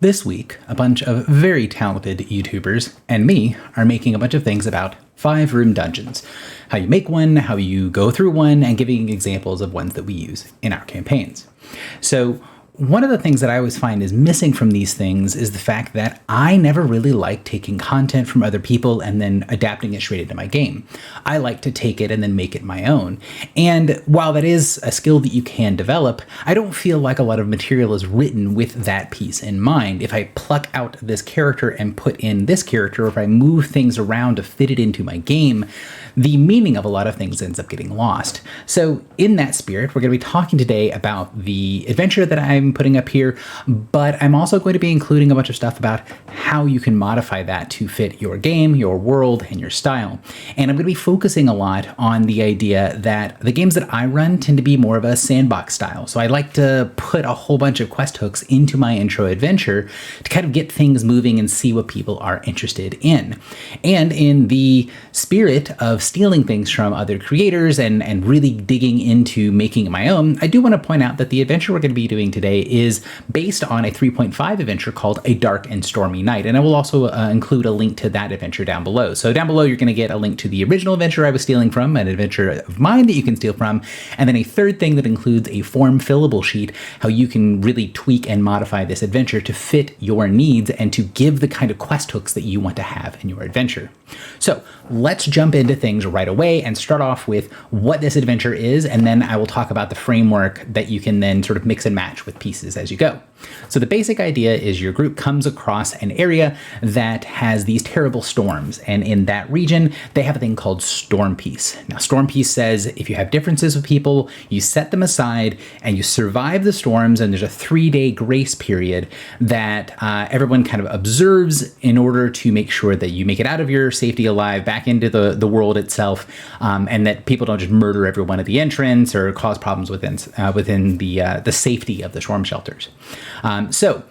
This week, a bunch of very talented YouTubers and me are making a bunch of things about 5-room dungeons. How you make one, how you go through one, and giving examples of ones that we use in our campaigns. So one of the things that I always find is missing from these things is the fact that I never really like taking content from other people and then adapting it straight into my game. I like to take it and then make it my own. And while that is a skill that you can develop, I don't feel like a lot of material is written with that piece in mind. If I pluck out this character and put in this character, or if I move things around to fit it into my game, the meaning of a lot of things ends up getting lost. So in that spirit, we're going to be talking today about the adventure that I'm putting up here, but I'm also going to be including a bunch of stuff about how you can modify that to fit your game, your world, and your style. And I'm going to be focusing a lot on the idea that the games that I run tend to be more of a sandbox style. So I like to put a whole bunch of quest hooks into my intro adventure to kind of get things moving and see what people are interested in. And in the spirit of stealing things from other creators and really digging into making it my own, I do want to point out that the adventure we're going to be doing today is based on a 3.5 adventure called A Dark and Stormy Night. And I will also include a link to that adventure down below. So down below, you're going to get a link to the original adventure I was stealing from, an adventure of mine that you can steal from, and then a third thing that includes a form fillable sheet, how you can really tweak and modify this adventure to fit your needs and to give the kind of quest hooks that you want to have in your adventure. So let's jump into things right away and start off with what this adventure is, and then I will talk about the framework that you can then sort of mix and match with pieces as you go. So the basic idea is your group comes across an area that has these terrible storms, and in that region, they have a thing called Storm Peace. Now, Storm Peace says if you have differences with people, you set them aside and you survive the storms, and there's a 3-day grace period that everyone kind of observes in order to make sure that you make it out of your safety alive back into the world itself, and that people don't just murder everyone at the entrance or cause problems within the safety of the storm shelters. So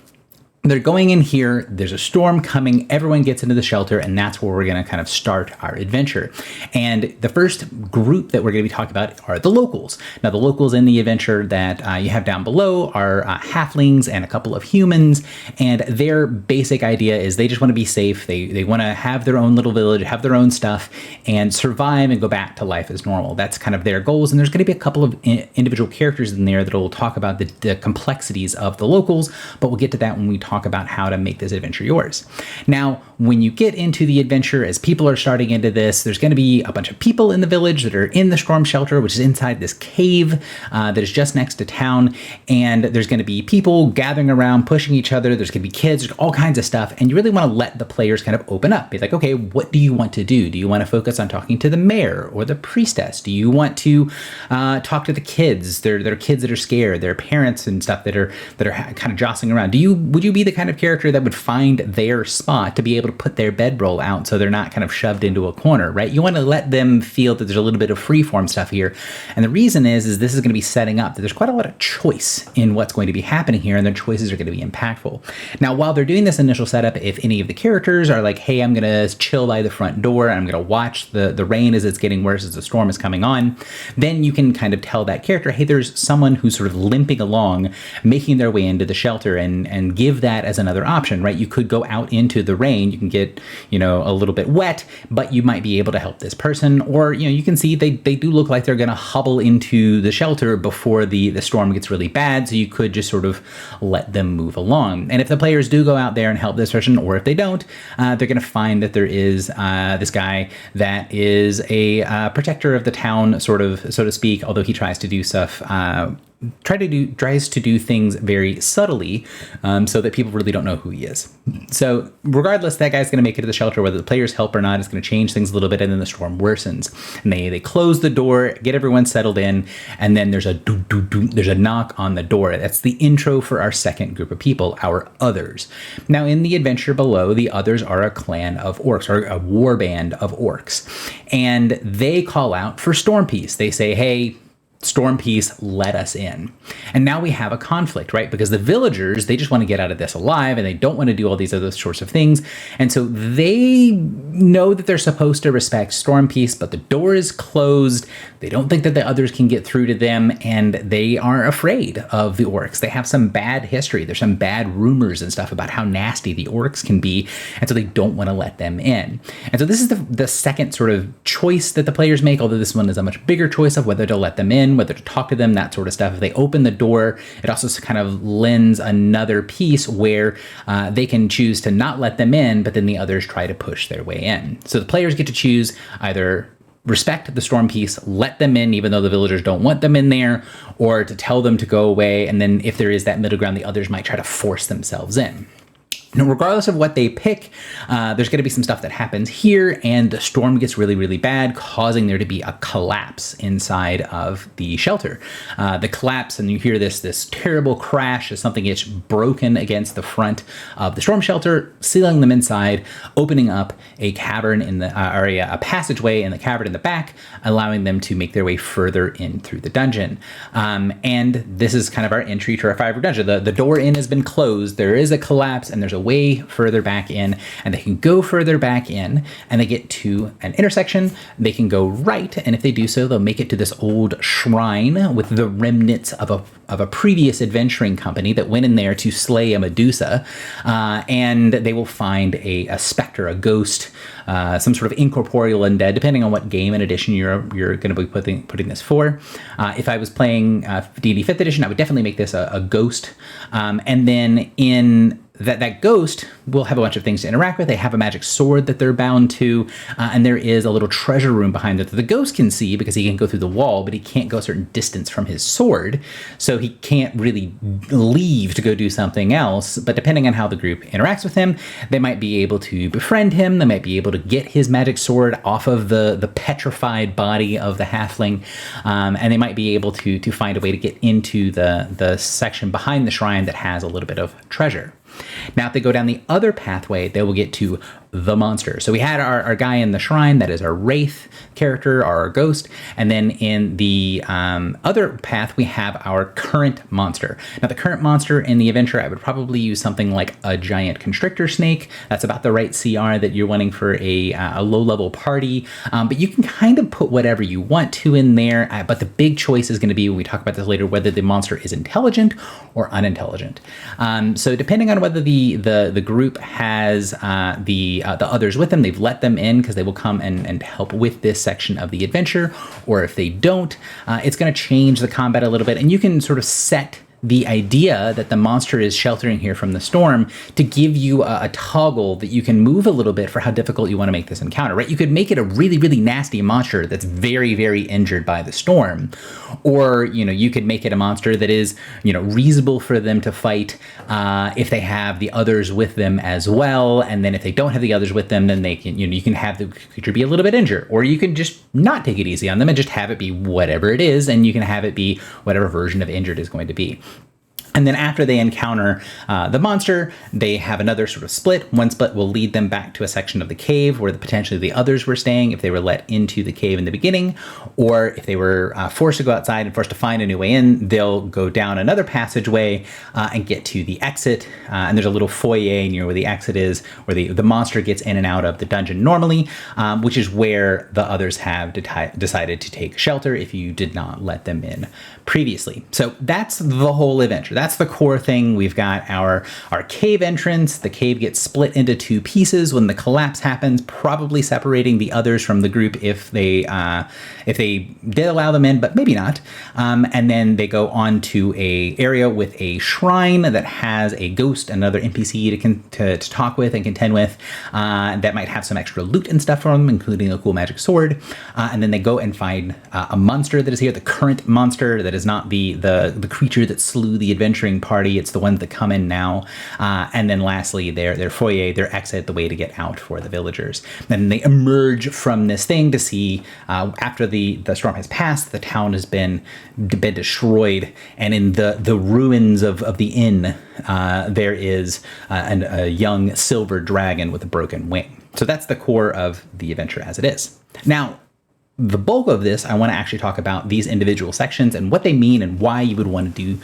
they're going in here, there's a storm coming, everyone gets into the shelter, and that's where we're going to kind of start our adventure. And the first group that we're going to be talking about are the locals. Now, the locals in the adventure that you have down below are halflings and a couple of humans, and their basic idea is they just want to be safe, they want to have their own little village, have their own stuff, and survive and go back to life as normal. That's kind of their goals, and there's going to be a couple of individual characters in there that will talk about the complexities of the locals, but we'll get to that when we talk about how to make this adventure yours. Now, when you get into the adventure, as people are starting into this, there's going to be a bunch of people in the village that are in the storm shelter, which is inside this cave that is just next to town. And there's going to be people gathering around, pushing each other. There's going to be kids, all kinds of stuff. And you really want to let the players kind of open up. Be like, okay, what do you want to do? Do you want to focus on talking to the mayor or the priestess? Do you want to talk to the kids? They're kids that are scared. Their parents and stuff that are kind of jostling around. Would you be the kind of character that would find their spot to be able to put their bedroll out so they're not kind of shoved into a corner, right? You want to let them feel that there's a little bit of freeform stuff here. And the reason is this is going to be setting up that there's quite a lot of choice in what's going to be happening here, and their choices are going to be impactful. Now, while they're doing this initial setup, if any of the characters are like, hey, I'm going to chill by the front door, and I'm going to watch the rain as it's getting worse, as the storm is coming on, then you can kind of tell that character, hey, there's someone who's sort of limping along, making their way into the shelter, and give that as another option, right? You could go out into the rain, you can get, a little bit wet, but you might be able to help this person, or, you can see they do look like they're going to hobble into the shelter before the storm gets really bad, so you could just sort of let them move along. And if the players do go out there and help this person, or if they don't, they're going to find that there is this guy that is a protector of the town, sort of, so to speak, although he tries to do stuff tries to do things very subtly, so that people really don't know who he is. So regardless, that guy's going to make it to the shelter, whether the players help or not. It's going to change things a little bit, and then the storm worsens. And they close the door, get everyone settled in, and then there's a there's a knock on the door. That's the intro for our second group of people, our others. Now, in the adventure below, the others are a clan of orcs, or a war band of orcs, and they call out for storm peace. They say, hey, Storm Peace, let us in. And now we have a conflict, right? Because the villagers, they just want to get out of this alive and they don't want to do all these other sorts of things. And so they know that they're supposed to respect Storm Peace, but the door is closed. They don't think that the others can get through to them, and they are afraid of the orcs. They have some bad history. There's some bad rumors and stuff about how nasty the orcs can be, and so they don't want to let them in. And so this is the second sort of choice that the players make, although this one is a much bigger choice of whether to let them in, whether to talk to them, that sort of stuff. If they open the door, it also kind of lends another piece where they can choose to not let them in, but then the others try to push their way in. So the players get to choose either respect the Storm Peace, let them in even though the villagers don't want them in there, or to tell them to go away, and then if there is that middle ground, the others might try to force themselves in. Now, regardless of what they pick, there's going to be some stuff that happens here, and the storm gets really, really bad, causing there to be a collapse inside of the shelter. The collapse, and you hear this terrible crash as something gets broken against the front of the storm shelter, sealing them inside, opening up a cavern in the area, a passageway in the cavern in the back, allowing them to make their way further in through the dungeon. And this is kind of our entry to our 5-room dungeon. The door in has been closed. There is a collapse, and there's a way further back in, and they can go further back in, and they get to an intersection. They can go right, and if they do so, they'll make it to this old shrine with the remnants of a previous adventuring company that went in there to slay a Medusa, and they will find a specter, a ghost, some sort of incorporeal undead, depending on what game and edition you're going to be putting this for. If I was playing D&D 5th edition, I would definitely make this a ghost, and then in that ghost will have a bunch of things to interact with. They have a magic sword that they're bound to, and there is a little treasure room behind it that the ghost can see because he can go through the wall, but he can't go a certain distance from his sword, so he can't really leave to go do something else. But depending on how the group interacts with him, they might be able to befriend him, they might be able to get his magic sword off of the petrified body of the halfling, and they might be able to find a way to get into the section behind the shrine that has a little bit of treasure. Now, if they go down the other pathway, they will get to the monster. So we had our guy in the shrine, that is our wraith character, our ghost, and then in the other path, we have our current monster. Now, the current monster in the adventure, I would probably use something like a giant constrictor snake. That's about the right CR that you're wanting for a low-level party, but you can kind of put whatever you want to in there, but the big choice is going to be, when we talk about this later, whether the monster is intelligent or unintelligent. So depending on whether the group has the others with them, they've let them in because they will come and help with this section of the adventure, or if they don't, it's going to change the combat a little bit, and you can sort of set the idea that the monster is sheltering here from the storm to give you a toggle that you can move a little bit for how difficult you want to make this encounter, right? You could make it a really, really nasty monster that's very, very injured by the storm. Or, you could make it a monster that is, reasonable for them to fight if they have the others with them as well. And then if they don't have the others with them, then they can, you can have the creature be a little bit injured. Or you can just not take it easy on them and just have it be whatever it is, and you can have it be whatever version of injured is going to be. And then after they encounter the monster, they have another sort of split. One split will lead them back to a section of the cave where potentially the others were staying if they were let into the cave in the beginning, or if they were forced to go outside and forced to find a new way in, they'll go down another passageway and get to the exit. And there's a little foyer near where the exit is, where the monster gets in and out of the dungeon normally, which is where the others have decided to take shelter if you did not let them in previously. So that's the whole adventure. That's the core thing. We've got our cave entrance. The cave gets split into two pieces when the collapse happens, probably separating the others from the group if they did allow them in, but maybe not. And then they go on to a area with a shrine that has a ghost, another NPC to talk with and contend with, that might have some extra loot and stuff for them, including a cool magic sword. And then they go and find a monster that is here, the current monster that is not the creature that slew the adventuring party. It's the ones that come in now. And then lastly, their foyer, their exit, the way to get out for the villagers. Then they emerge from this thing to see, after the storm has passed, the town has been destroyed, and in the ruins of the inn, there is a young silver dragon with a broken wing. So that's the core of the adventure as it is. Now, the bulk of this, I want to actually talk about these individual sections and what they mean and why you would want to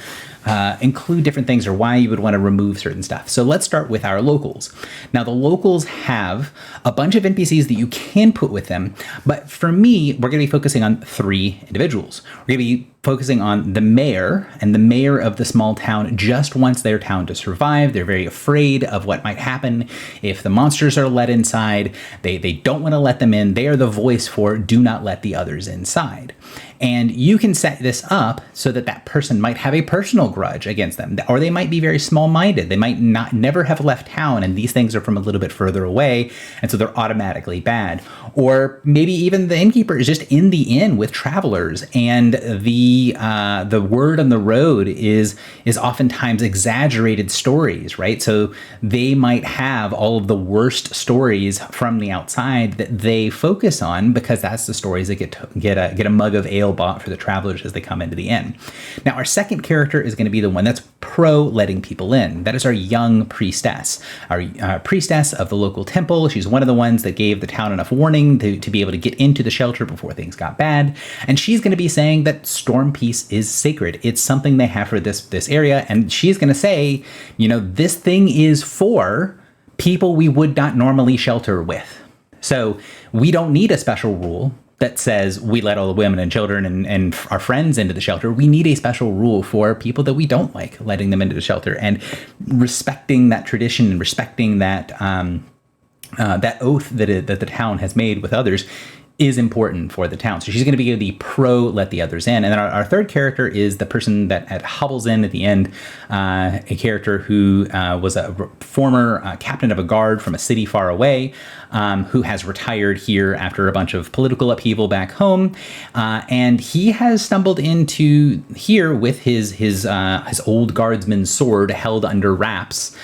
include different things or why you would want to remove certain stuff. So let's start with our locals. Now, the locals have a bunch of NPCs that you can put with them, but for me, we're going to be focusing on 3 individuals. We're going to be focusing on the mayor, and the mayor of the small town just wants their town to survive. They're very afraid of what might happen if the monsters are let inside. They don't want to let them in. They are the voice for do not let the others inside. And you can set this up so that that person might have a personal grudge against them, or they might be very small-minded. They might never have left town, and these things are from a little bit further away, and so they're automatically bad. Or maybe even the innkeeper is just in the inn with travelers, and the word on the road is oftentimes exaggerated stories, right? So they might have all of the worst stories from the outside that they focus on because that's the stories that get a mug of ale bought for the travelers as they come into the inn. Now, our second character is going to be the one that's pro letting people in. That is our young priestess, our priestess of the local temple. She's one of the ones that gave the town enough warning to be able to get into the shelter before things got bad. And she's going to be saying that storm peace is sacred. It's something they have for this area. And she's going to say, this thing is for people we would not normally shelter with. So we don't need a special rule that says we let all the women and children and our friends into the shelter. We need a special rule for people that we don't like letting them into the shelter, and respecting that tradition and respecting that that oath that the town has made with others is important for the town. So she's going to be the pro let the others in. And then our third character is the person that hobbles in at the end, a character who was a former captain of a guard from a city far away, who has retired here after a bunch of political upheaval back home. And he has stumbled into here with his old guardsman's sword held under wraps,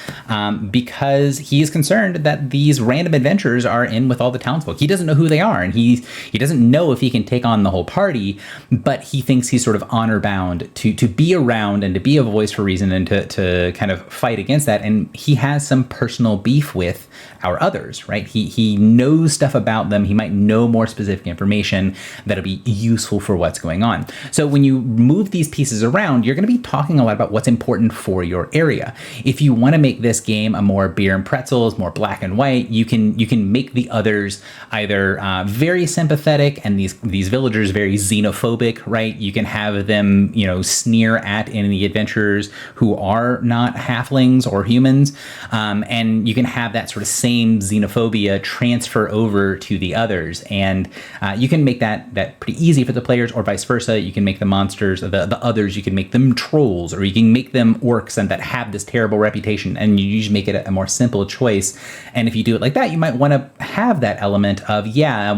because he is concerned that these random adventurers are in with all the townsfolk. He doesn't know who they are, and he doesn't know if he can take on the whole party, but he thinks he's sort of honor bound to be around and to be a voice for reason and to kind of fight against that. And he has some personal beef with our others, right? He knows stuff about them. He might know more specific information that'll be useful for what's going on. So when you move these pieces around, you're going to be talking a lot about what's important for your area. If you want to make this game a more beer and pretzels, more black and white, you can make the others either very sympathetic and these villagers very xenophobic, right? You can have them, sneer at any of the adventurers who are not halflings or humans, and you can have that sort of same xenophobia transfer over to the others, and you can make that pretty easy for the players, or vice versa. You can make the monsters, the others, you can make them trolls, or you can make them orcs and that have this terrible reputation, and you usually make it a more simple choice. And if you do it like that, you might want to have that element of,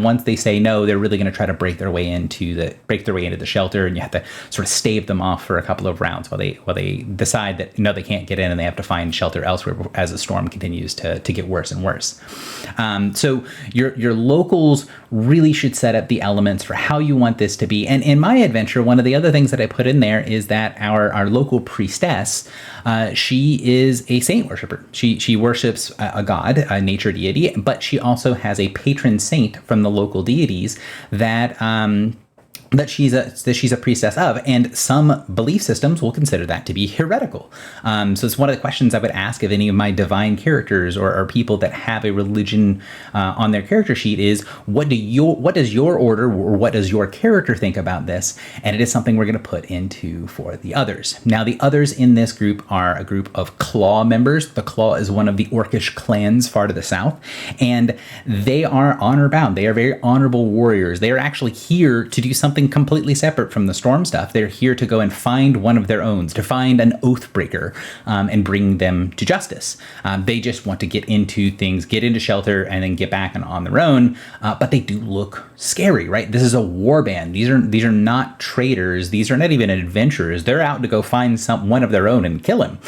once they say no, they're really going to try to break their way into the shelter, and you have to sort of stave them off for a couple of rounds while they decide that no, they can't get in and they have to find shelter elsewhere as the storm continues to get worse and worse. So your locals really should set up the elements for how you want this to be. And in my adventure, one of the other things that I put in there is that our local priestess, she is a saint worshiper. She worships a god, a nature deity, but she also has a patron saint from the local deities that she's a priestess of, and some belief systems will consider that to be heretical. So it's one of the questions I would ask of any of my divine characters or people that have a religion on their character sheet is, what does your order or what does your character think about this? And it is something we're going to put into for the others. Now, the others in this group are a group of Claw members. The Claw is one of the orcish clans far to the south, and they are honor bound. They are very honorable warriors. They are actually here to do something completely separate from the storm stuff. They're here to go and find one of their own, to find an oath breaker, and bring them to justice. They just want to get into things, get into shelter, and then get back and on their own. But they do look scary, right? This is a war band. These are not traitors. These are not even adventurers. They're out to go find one of their own and kill him.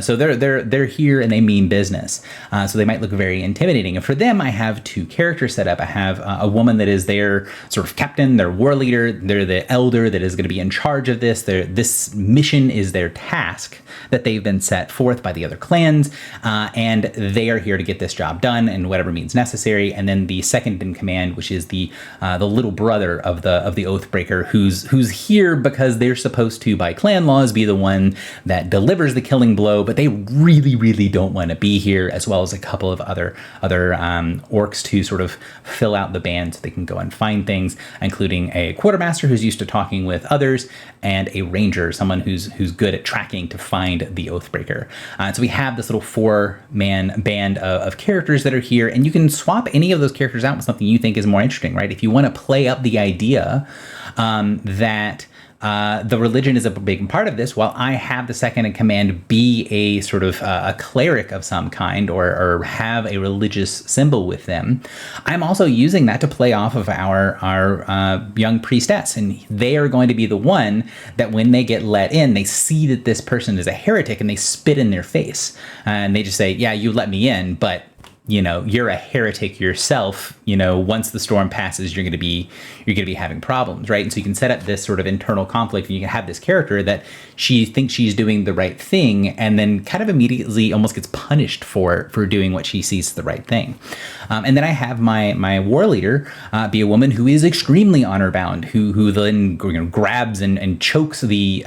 So they're here and they mean business. So they might look very intimidating. And for them, I have two characters set up. I have a woman that is their sort of captain, their war leader. leader. They're the elder that is going to be in charge of this. This mission is their task that they've been set forth by the other clans, and they are here to get this job done in whatever means necessary. And then the second in command, which is the little brother of the Oathbreaker, who's here because they're supposed to, by clan laws, be the one that delivers the killing blow, but they really, really don't want to be here, as well as a couple of other orcs to sort of fill out the band so they can go and find things, including a quartermaster who's used to talking with others, and a ranger, someone who's good at tracking to find the Oathbreaker. So we have this little 4-man band of characters that are here, and you can swap any of those characters out with something you think is more interesting, right? If you want to play up the idea that the religion is a big part of this, while I have the second in command be a sort of a cleric of some kind, or have a religious symbol with them, I'm also using that to play off of our young priestess. And they are going to be the one that when they get let in, they see that this person is a heretic and they spit in their face. And they just say, yeah, you let me in, but you're a heretic yourself. Once the storm passes, you're going to be having problems, right? And so you can set up this sort of internal conflict, and you can have this character that she thinks she's doing the right thing, and then kind of immediately almost gets punished for doing what she sees as the right thing. And then I have my war leader be a woman who is extremely honor bound, who then grabs and chokes the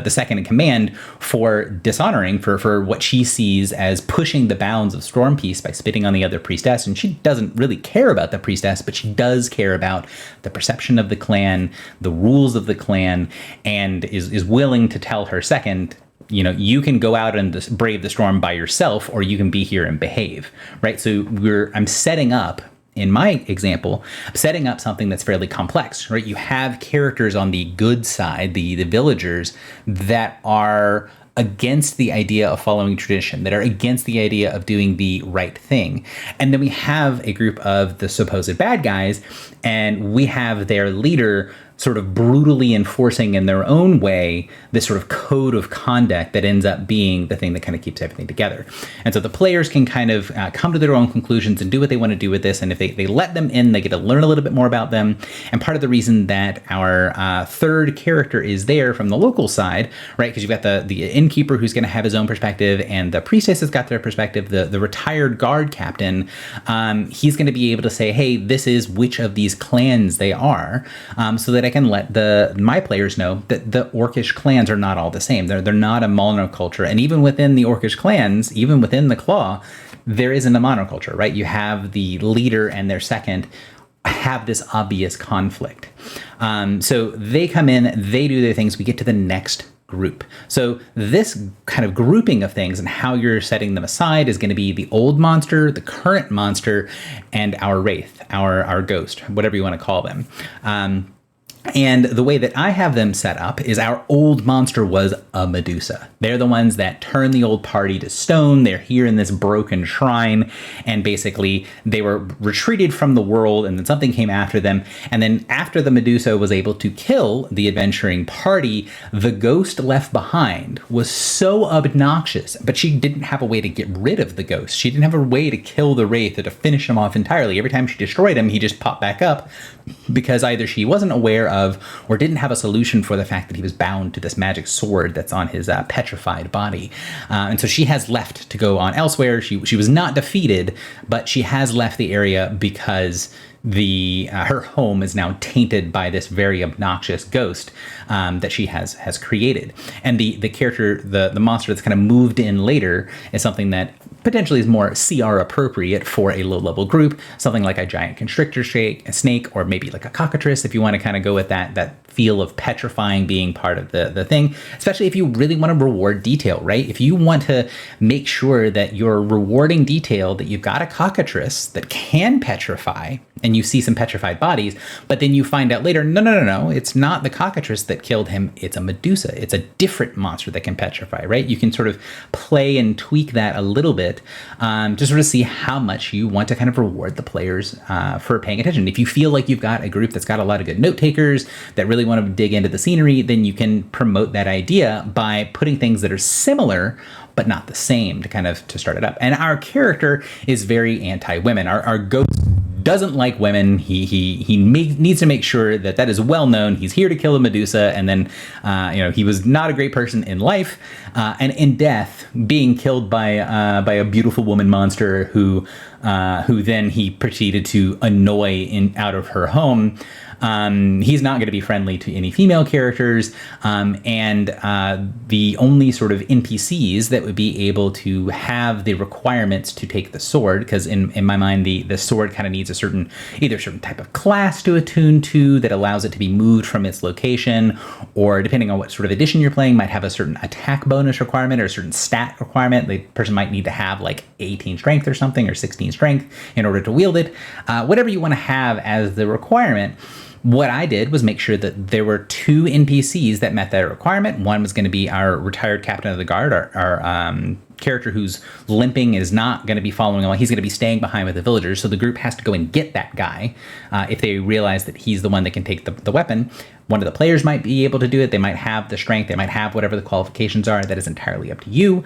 second in command for dishonoring, for what she sees as pushing the bounds of Storm Peace by spitting on the other priestess. And she doesn't really care about the priestess, but she does care about the perception of the clan, the rules of the clan, and is willing to tell her second, you can go out and brave the storm by yourself, or you can be here and behave, right? So I'm setting up, in my example, setting up something that's fairly complex, right? You have characters on the good side, the villagers, that are against the idea of following tradition, that are against the idea of doing the right thing. And then we have a group of the supposed bad guys, and we have their leader sort of brutally enforcing in their own way this sort of code of conduct that ends up being the thing that kind of keeps everything together. And so the players can kind of come to their own conclusions and do what they want to do with this. And if they let them in, they get to learn a little bit more about them. And part of the reason that our third character is there from the local side, right? Because you've got the innkeeper who's going to have his own perspective, and the priestess has got their perspective. The retired guard captain, he's going to be able to say, hey, this is which of these clans they are, so that I can let my players know that the Orcish clans are not all the same. They're not a monoculture. And even within the Orcish clans, even within the Claw, there isn't a monoculture, right? You have the leader and their second have this obvious conflict. So they come in, they do their things, we get to the next group. So this kind of grouping of things and how you're setting them aside is going to be the old monster, the current monster, and our wraith, our ghost, whatever you want to call them. And the way that I have them set up is our old monster was a Medusa. They're the ones that turn the old party to stone. They're here in this broken shrine, and basically they were retreated from the world, and then something came after them. And then after the Medusa was able to kill the adventuring party, the ghost left behind was so obnoxious, but she didn't have a way to get rid of the ghost. She didn't have a way to kill the wraith or to finish him off entirely. Every time she destroyed him, he just popped back up, because either she wasn't aware of or didn't have a solution for the fact that he was bound to this magic sword that's on his petrified body. And so she has left to go on elsewhere. She was not defeated, but she has left the area because her home is now tainted by this very obnoxious ghost that she has created. And the character, the monster that's kind of moved in later, is something that potentially is more CR appropriate for a low-level group, something like a giant constrictor snake, or maybe like a cockatrice, if you want to kind of go with that feel of petrifying being part of the thing, especially if you really want to reward detail, right? If you want to make sure that you're rewarding detail, that you've got a cockatrice that can petrify, and you see some petrified bodies, but then you find out later, no, it's not the cockatrice that killed him, it's a Medusa. It's a different monster that can petrify, right? You can sort of play and tweak that a little bit, to sort of see how much you want to kind of reward the players for paying attention. If you feel like you've got a group that's got a lot of good note takers that really want to dig into the scenery, then you can promote that idea by putting things that are similar but not the same to start it up. And our character is very anti-women. Our ghost doesn't like women. He needs to make sure that that is well known. He's here to kill a Medusa, and then he was not a great person in life, and in death, being killed by a beautiful woman monster who then he proceeded to annoy out of her home. He's not going to be friendly to any female characters, and the only sort of NPCs that would be able to have the requirements to take the sword, because in my mind the sword kind of needs either certain type of class to attune to that allows it to be moved from its location, or depending on what sort of edition you're playing, might have a certain attack bonus requirement or a certain stat requirement. The person might need to have like 18 strength or something, or 16 strength in order to wield it. Whatever you want to have as the requirement. What I did was make sure that there were 2 NPCs that met that requirement. One was going to be our retired captain of the guard, our character who's limping is not going to be following along. He's going to be staying behind with the villagers. So the group has to go and get that guy if they realize that he's the one that can take the weapon. One of the players might be able to do it. They might have the strength. They might have whatever the qualifications are. That is entirely up to you.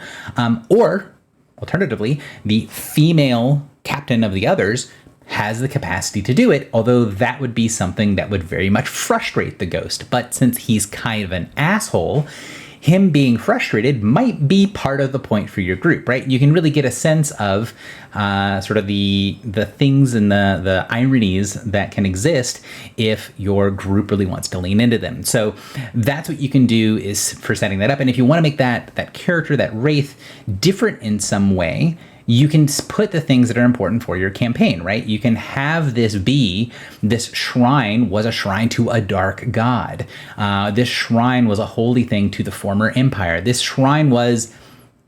Or alternatively, the female captain of the others has the capacity to do it, although that would be something that would very much frustrate the ghost. But since he's kind of an asshole, him being frustrated might be part of the point for your group, right? You can really get a sense of sort of the things and the ironies that can exist if your group really wants to lean into them. So that's what you can do is for setting that up. And if you want to make that character, that wraith, different in some way, you can put the things that are important for your campaign, right? You can have this shrine was a shrine to a dark god. This shrine was a holy thing to the former empire. This shrine was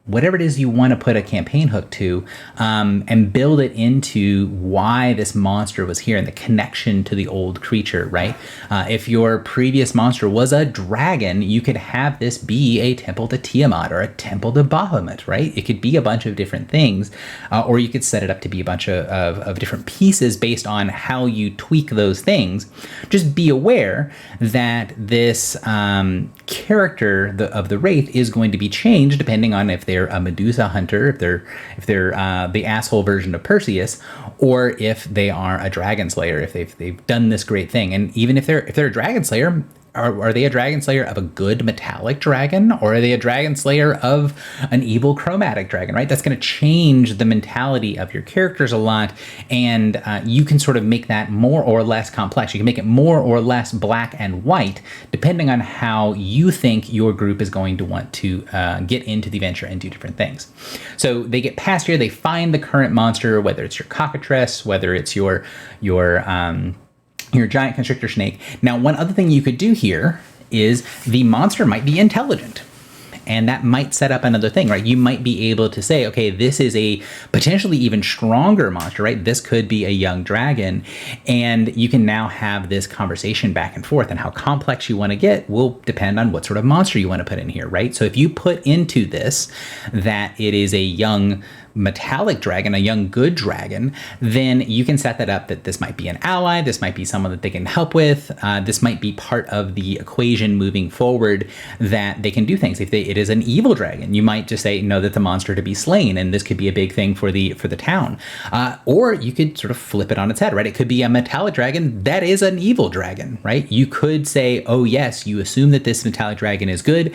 whatever it is you want to put a campaign hook to, and build it into why this monster was here and the connection to the old creature, right? If your previous monster was a dragon, you could have this be a temple to Tiamat or a temple to Bahamut, right? It could be a bunch of different things, or you could set it up to be a bunch of different pieces based on how you tweak those things. Just be aware that this character of the Wraith is going to be changed depending on if they're a Medusa hunter, if they're the asshole version of Perseus, or if they are a dragon slayer, if they've done this great thing. And even if they're a dragon slayer, are they a dragon slayer of a good metallic dragon, or are they a dragon slayer of an evil chromatic dragon, right? That's going to change the mentality of your characters a lot, and you can sort of make that more or less complex. You can make it more or less black and white, depending on how you think your group is going to want to get into the adventure and do different things. So they get past here, they find the current monster, whether it's your cockatrice, whether it's your giant constrictor snake. Now, one other thing you could do here is the monster might be intelligent. And that might set up another thing, right? You might be able to say, okay, this is a potentially even stronger monster, right? This could be a young dragon. And you can now have this conversation back and forth, and how complex you want to get will depend on what sort of monster you want to put in here, right? So if you put into this that it is a young metallic dragon, a young good dragon, then you can set that up that this might be an ally, this might be someone that they can help with, this might be part of the equation moving forward, that they can do things. If it is an evil dragon, you might just say, no, that the monster to be slain, and this could be a big thing for the town. Or you could sort of flip it on its head, right? It could be a metallic dragon that is an evil dragon, right? You could say, oh yes, you assume that this metallic dragon is good,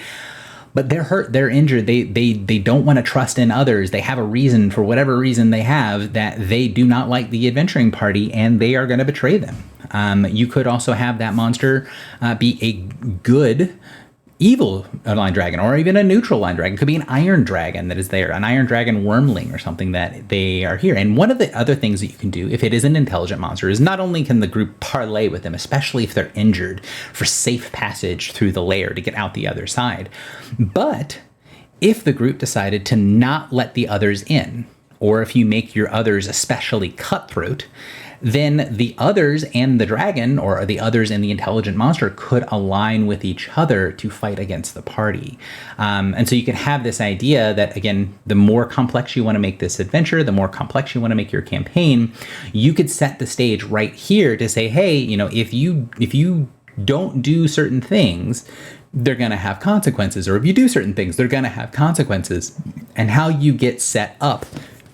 but they're hurt, they're injured, they don't want to trust in others. They have a reason, for whatever reason they have, that they do not like the adventuring party, and they are going to betray them. You could also have that monster be a good evil line dragon, or even a neutral line dragon. It could be an iron dragon that is there, an iron dragon wormling or something, that they are here. And one of the other things that you can do if it is an intelligent monster is not only can the group parlay with them, especially if they're injured, for safe passage through the lair to get out the other side, but if the group decided to not let the others in, or if you make your others especially cutthroat, then the others and the dragon, or the others and the intelligent monster, could align with each other to fight against the party. And so you can have this idea that, again, the more complex you want to make this adventure, the more complex you want to make your campaign, you could set the stage right here to say, hey, if you don't do certain things, they're going to have consequences. Or if you do certain things, they're going to have consequences. And how you get set up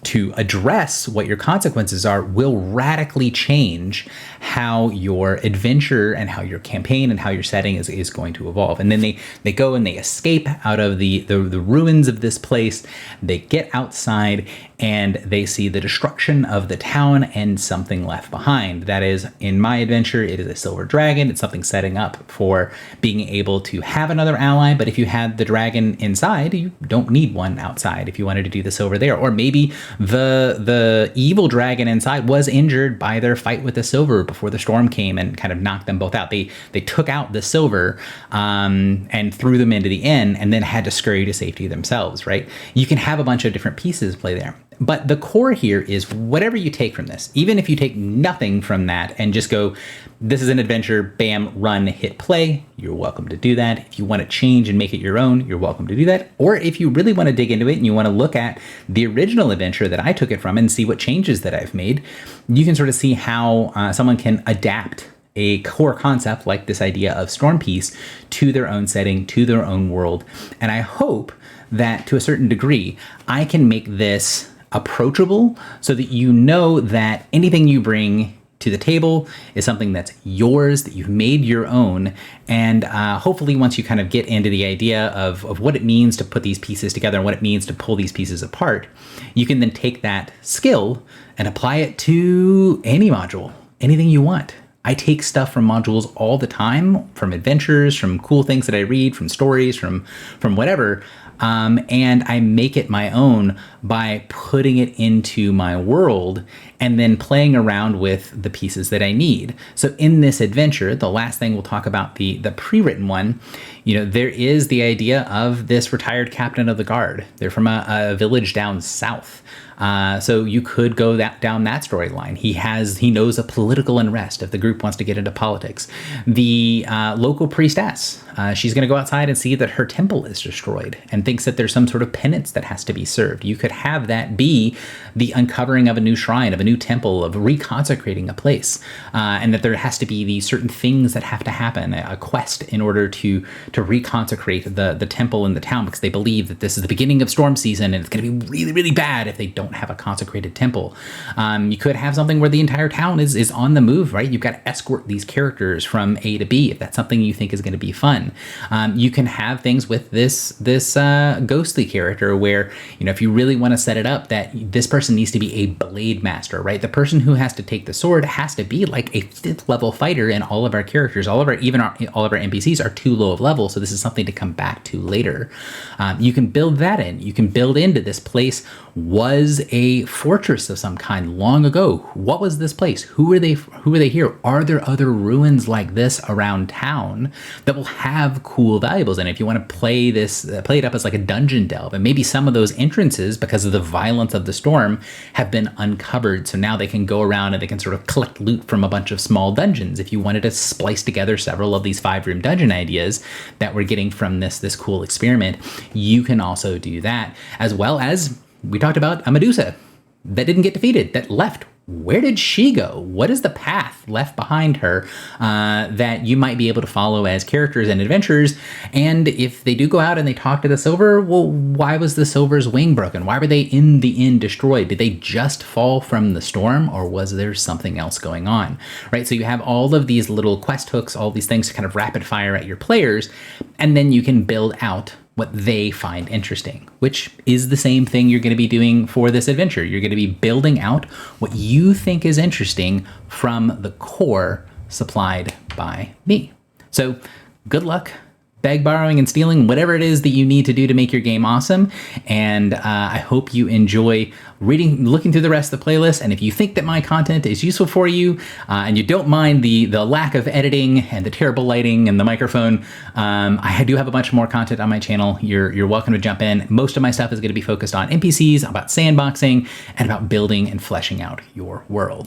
to address what your consequences are will radically change how your adventure and how your campaign and how your setting is going to evolve. And then they go and they escape out of the ruins of this place. They get outside and they see the destruction of the town and something left behind. That is, in my adventure, it is a silver dragon. It's something setting up for being able to have another ally. But if you had the dragon inside, you don't need one outside if you wanted to do this over there. Or maybe the evil dragon inside was injured by their fight with the silver before the storm came and kind of knocked them both out. They took out the silver and threw them into the inn and then had to scurry to safety themselves, right? You can have a bunch of different pieces play there. But the core here is whatever you take from this, even if you take nothing from that and just go, this is an adventure, bam, run, hit play, you're welcome to do that. If you want to change and make it your own, you're welcome to do that. Or if you really want to dig into it and you want to look at the original adventure that I took it from and see what changes that I've made, you can sort of see how someone can adapt a core concept like this idea of Storm Peace to their own setting, to their own world. And I hope that to a certain degree, I can make this approachable so that you know that anything you bring to the table is something that's yours, that you've made your own. And hopefully once you kind of get into the idea of what it means to put these pieces together and what it means to pull these pieces apart, you can then take that skill and apply it to any module, anything you want. I take stuff from modules all the time, from adventures, from cool things that I read, from stories, from whatever, and I make it my own by putting it into my world and then playing around with the pieces that I need. So in this adventure, the last thing we'll talk about, the pre-written one, there is the idea of this retired captain of the guard. They're from a village down south. So you could go down that storyline. He knows a political unrest if the group wants to get into politics. The local priestess, she's going to go outside and see that her temple is destroyed and thinks that there's some sort of penance that has to be served. You could have that be the uncovering of a new shrine, of a new temple, of reconsecrating a place, and that there has to be these certain things that have to happen, a quest in order to reconsecrate the temple in the town, because they believe that this is the beginning of storm season and it's going to be really, really bad if they don't have a consecrated temple. You could have something where the entire town is on the move, right? You've got to escort these characters from A to B if that's something you think is going to be fun. You can have things with this ghostly character where, if you really want to set it up that this person needs to be a blade master, right? The person who has to take the sword has to be like a 5th level fighter, and all of our characters, all of our NPCs are too low of level, so this is something to come back to later. You can build that in. You can build into this place was a fortress of some kind long ago. What was this place? Who are they here? Are there other ruins like this around town that will have cool valuables? And if you want to play it up as like a dungeon delve, and maybe some of those entrances, because of the violence of the storm, have been uncovered. So now they can go around and they can sort of collect loot from a bunch of small dungeons. If you wanted to splice together several of these 5-room dungeon ideas that we're getting from this cool experiment, you can also do that, as well as we talked about a Medusa that didn't get defeated, that left. Where did she go? What is the path left behind her that you might be able to follow as characters and adventurers? And if they do go out and they talk to the silver, well, why was the silver's wing broken? Why were they in the inn destroyed? Did they just fall from the storm, or was there something else going on? Right? So you have all of these little quest hooks, all these things to kind of rapid fire at your players, and then you can build out what they find interesting, which is the same thing you're going to be doing for this adventure. You're going to be building out what you think is interesting from the core supplied by me. So good luck, beg, borrowing, and stealing, whatever it is that you need to do to make your game awesome. And I hope you enjoy looking through the rest of the playlist. And if you think that my content is useful for you, and you don't mind the lack of editing and the terrible lighting and the microphone, I do have a bunch more content on my channel. You're welcome to jump in. Most of my stuff is going to be focused on NPCs, about sandboxing, and about building and fleshing out your world.